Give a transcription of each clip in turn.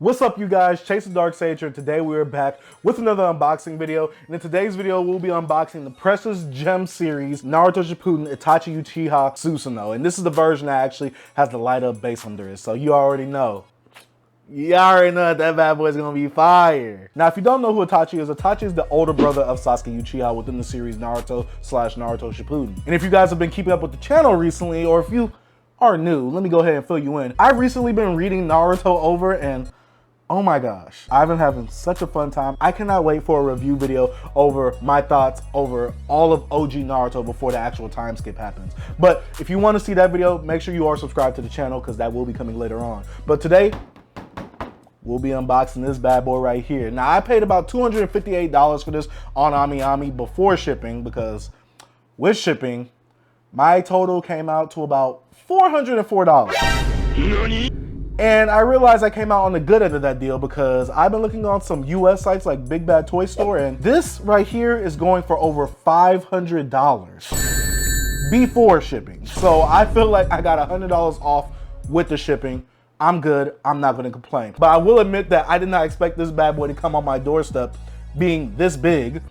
What's up, you guys? Chase the Dark Sage here. Today we are back with another unboxing video. And in today's video, we'll be unboxing the Precious Gem series, Naruto Shippuden Itachi Uchiha Susanoo. And this is the version that actually has the light up base under it. So you already know. You already know that bad boy's gonna be fire. Now, if you don't know who Itachi is the older brother of Sasuke Uchiha within the series Naruto / Naruto Shippuden. And if you guys have been keeping up with the channel recently, or if you are new, let me go ahead and fill you in. I've recently been reading Naruto over, and oh my gosh, I've been having such a fun time. I cannot wait for a review video over my thoughts over all of OG Naruto before the actual time skip happens. But if you want to see that video, make sure you are subscribed to the channel because that will be coming later on. But today, we'll be unboxing this bad boy right here. Now, I paid about $258 for this on AmiAmi before shipping, because with shipping, my total came out to about $404. Nani? And I realized I came out on the good end of that deal because I've been looking on some US sites like Big Bad Toy Store, and this right here is going for over $500 before shipping. So I feel like I got $100 off with the shipping. I'm good, I'm not gonna complain. But I will admit that I did not expect this bad boy to come on my doorstep being this big.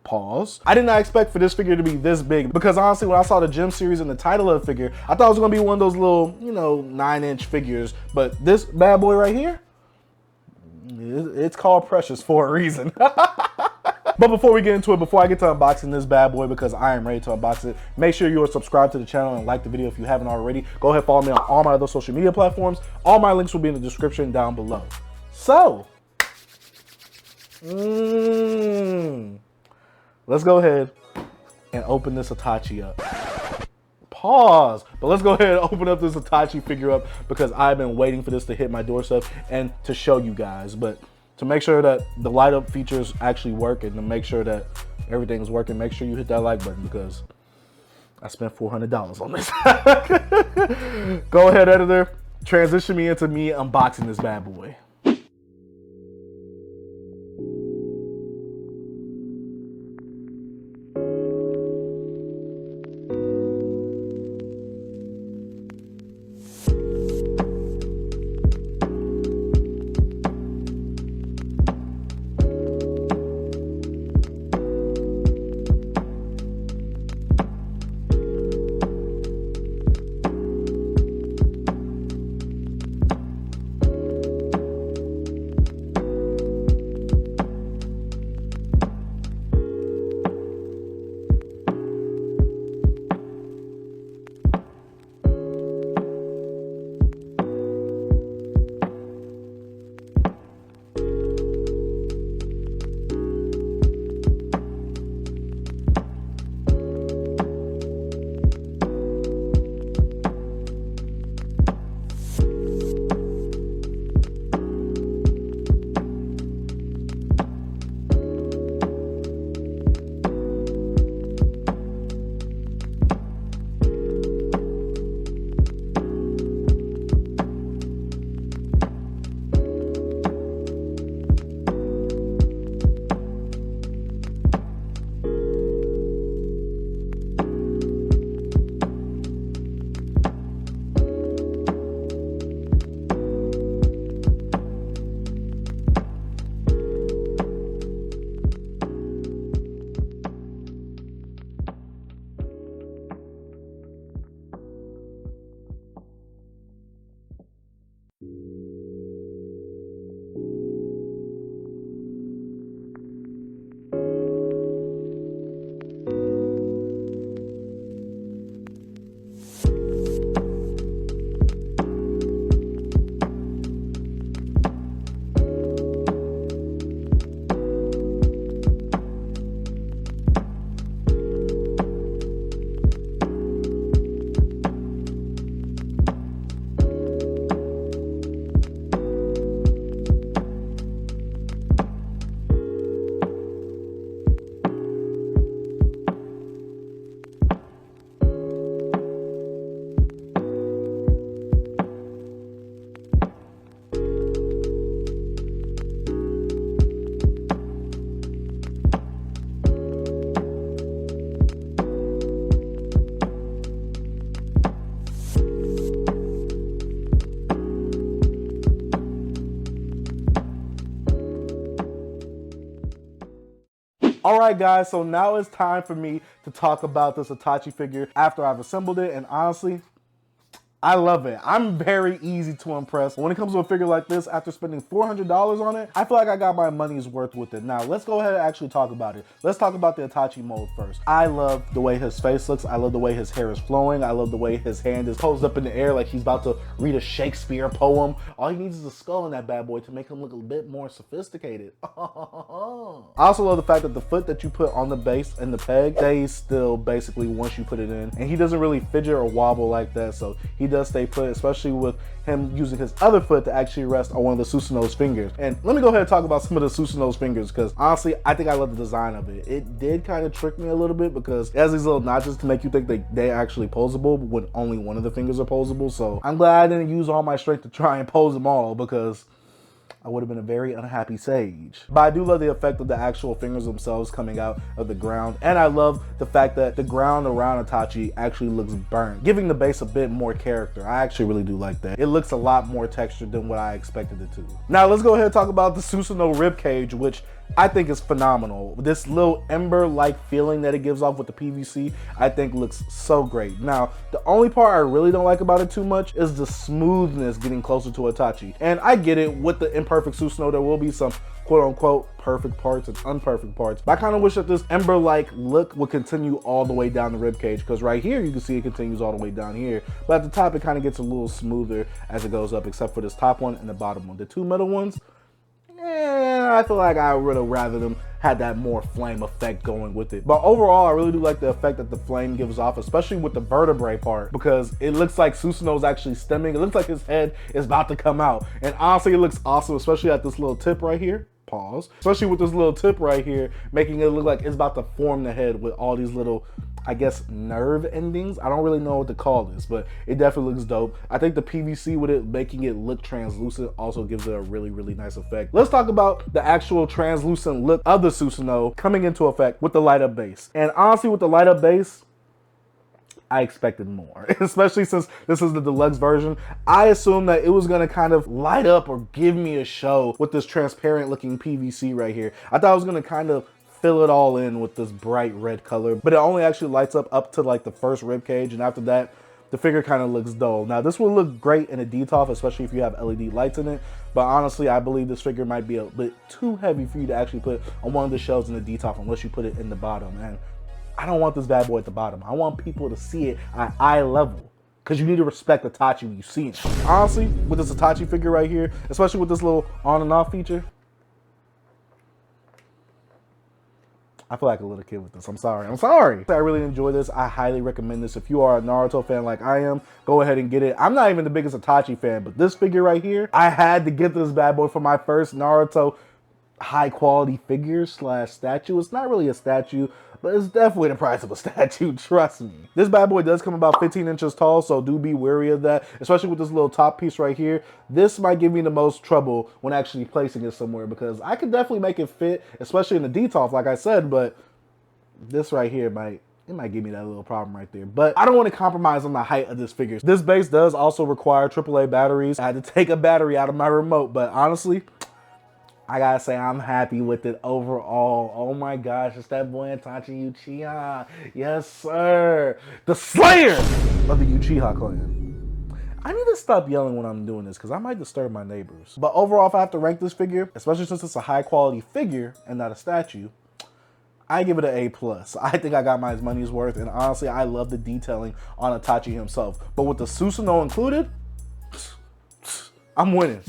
Pause. I did not expect for this figure to be this big, because honestly, when I saw the G.E.M series and the title of the figure, I thought it was gonna be one of those little, 9-inch figures. But this bad boy right here, it's called Precious for a reason. But before we get into it, before I get to unboxing this bad boy, because I am ready to unbox it, make sure you are subscribed to the channel and like the video if you haven't already. Go ahead, follow me on all my other social media platforms. All my links will be in the description down below. So, let's go ahead and open this Itachi up. Pause. But let's go ahead and open up this Itachi figure up, because I've been waiting for this to hit my doorstep and to show you guys. But to make sure that the light up features actually work and to make sure that everything's working, make sure you hit that like button, because I spent $400 on this. Go ahead, editor. Transition me into me unboxing this bad boy. All right, guys, so now it's time for me to talk about this Itachi figure after I've assembled it, and honestly, I love it. I'm very easy to impress. When it comes to a figure like this, after spending $400 on it, I feel like I got my money's worth with it. Now, let's go ahead and actually talk about it. Let's talk about the Itachi mold first. I love the way his face looks. I love the way his hair is flowing. I love the way his hand is posed up in the air like he's about to read a Shakespeare poem. All he needs is a skull in that bad boy to make him look a bit more sophisticated. I also love the fact that the foot that you put on the base and the peg stays still basically once you put it in. And he doesn't really fidget or wobble like that, so he does stay put, especially with him using his other foot to actually rest on one of the Susanoo's fingers. And let me go ahead and talk about some of the Susanoo's fingers, because honestly, I think I love the design of it. It did kind of trick me a little bit because it has these little notches to make you think they're actually posable when only one of the fingers are posable. So I'm glad I didn't use all my strength to try and pose them all, because I would have been a very unhappy sage. But I do love the effect of the actual fingers themselves coming out of the ground. And I love the fact that the ground around Itachi actually looks burnt, giving the base a bit more character. I actually really do like that. It looks a lot more textured than what I expected it to. Now let's go ahead and talk about the Susanoo ribcage, which I think is phenomenal. This little ember-like feeling that it gives off with the PVC, I think looks so great. Now, the only part I really don't like about it too much is the smoothness getting closer to Itachi. And I get it, with the imperfect Susanoo, there will be some quote-unquote perfect parts and imperfect parts. But I kind of wish that this ember-like look would continue all the way down the ribcage, because right here, you can see it continues all the way down here. But at the top, it kind of gets a little smoother as it goes up, except for this top one and the bottom one. The two middle ones, I feel like I would have rather them had that more flame effect going with it. But overall, I really do like the effect that the flame gives off, especially with the vertebrae part, because it looks like Susanoo's actually stemming. It looks like his head is about to come out. And honestly, it looks awesome, especially at this little tip right here. Pause. Especially with this little tip right here, making it look like it's about to form the head with all these little, I guess, nerve endings. I don't really know what to call this, but it definitely looks dope. I think the PVC with it making it look translucent also gives it a really, really nice effect. Let's talk about the actual translucent look of the Susanoo coming into effect with the light up base. And honestly, with the light up base, I expected more, especially since this is the deluxe version. I assumed that it was gonna kind of light up or give me a show with this transparent looking PVC right here. I thought I was gonna kind of fill it all in with this bright red color, but it only actually lights up to like the first rib cage, and after that, the figure kind of looks dull. Now, this will look great in a DTOF, especially if you have LED lights in it, but honestly, I believe this figure might be a bit too heavy for you to actually put on one of the shelves in the DTOF unless you put it in the bottom. And I don't want this bad boy at the bottom. I want people to see it at eye level, because you need to respect Itachi when you see it. Honestly, with this Itachi figure right here, especially with this little on and off feature, I feel like a little kid with this. I'm sorry. I really enjoy this. I highly recommend this. If you are a Naruto fan like I am, go ahead and get it. I'm not even the biggest Itachi fan, but this figure right here, I had to get this bad boy for my first Naruto high quality figure slash statue. It's not really a statue, but it's definitely the price of a statue, trust me. This bad boy does come about 15 inches tall, so do be wary of that, especially with this little top piece right here. This might give me the most trouble when actually placing it somewhere, because I could definitely make it fit, especially in the DTOF, like I said, but this right here might give me that little problem right there. But I don't want to compromise on the height of this figure. This base does also require AAA batteries. I had to take a battery out of my remote, but honestly, I gotta say, I'm happy with it overall. Oh my gosh, it's that boy Itachi Uchiha. Yes, sir. The slayer of the Uchiha clan. I need to stop yelling when I'm doing this, because I might disturb my neighbors. But overall, if I have to rank this figure, especially since it's a high quality figure and not a statue, I give it an A+. I think I got my money's worth, and honestly, I love the detailing on Itachi himself. But with the Susanoo included, I'm winning.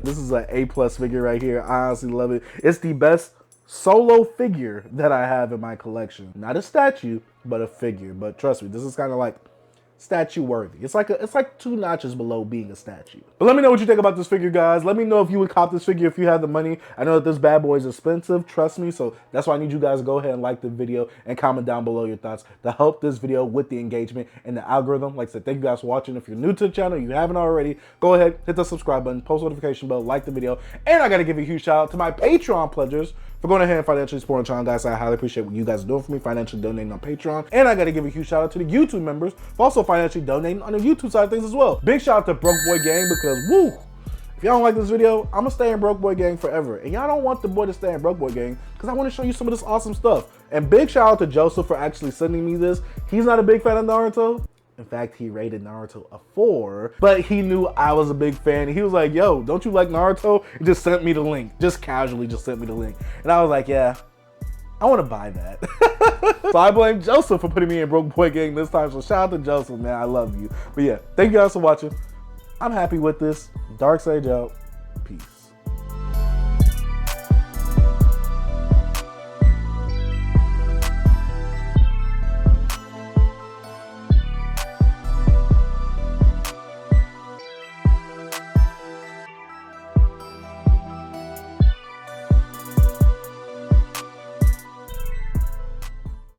This is an A+ figure right here. I honestly love it. It's the best solo figure that I have in my collection. Not a statue, but a figure. But trust me, this is kind of like statue worthy. It's like 2 notches below being a statue. But let me know what you think about this figure, guys. Let me know if you would cop this figure if you have the money. I know that this bad boy is expensive, trust me, so that's why I need you guys to go ahead and like the video and comment down below your thoughts to help this video with the engagement and the algorithm. Like I said, thank you guys for watching. If you're new to the channel, you haven't already, go ahead, hit the subscribe button, post notification bell, like the video, and I gotta give a huge shout out to my Patreon pledgers for going ahead and financially supporting the channel, guys. I highly appreciate what you guys are doing for me, financially donating on Patreon. And I gotta give a huge shout out to the YouTube members for also financially donating on the YouTube side of things as well. Big shout out to Broke Boy Gang, because woo, If y'all don't like this video, I'm gonna stay in Broke Boy Gang forever. And y'all don't want the boy to stay in Broke Boy Gang because I want to show you some of this awesome stuff. And big shout out to Joseph for actually sending me this. He's not a big fan of Naruto. In fact, he rated Naruto a 4, but he knew I was a big fan. He was like, yo, don't you like Naruto? He just sent me the link, just casually just sent me the link. And I was like, yeah, I want to buy that. So I blame Joseph for putting me in Broke Boy Gang this time. So shout out to Joseph, man, I love you. But yeah, thank you guys for watching. I'm happy with this. Dark Sage out.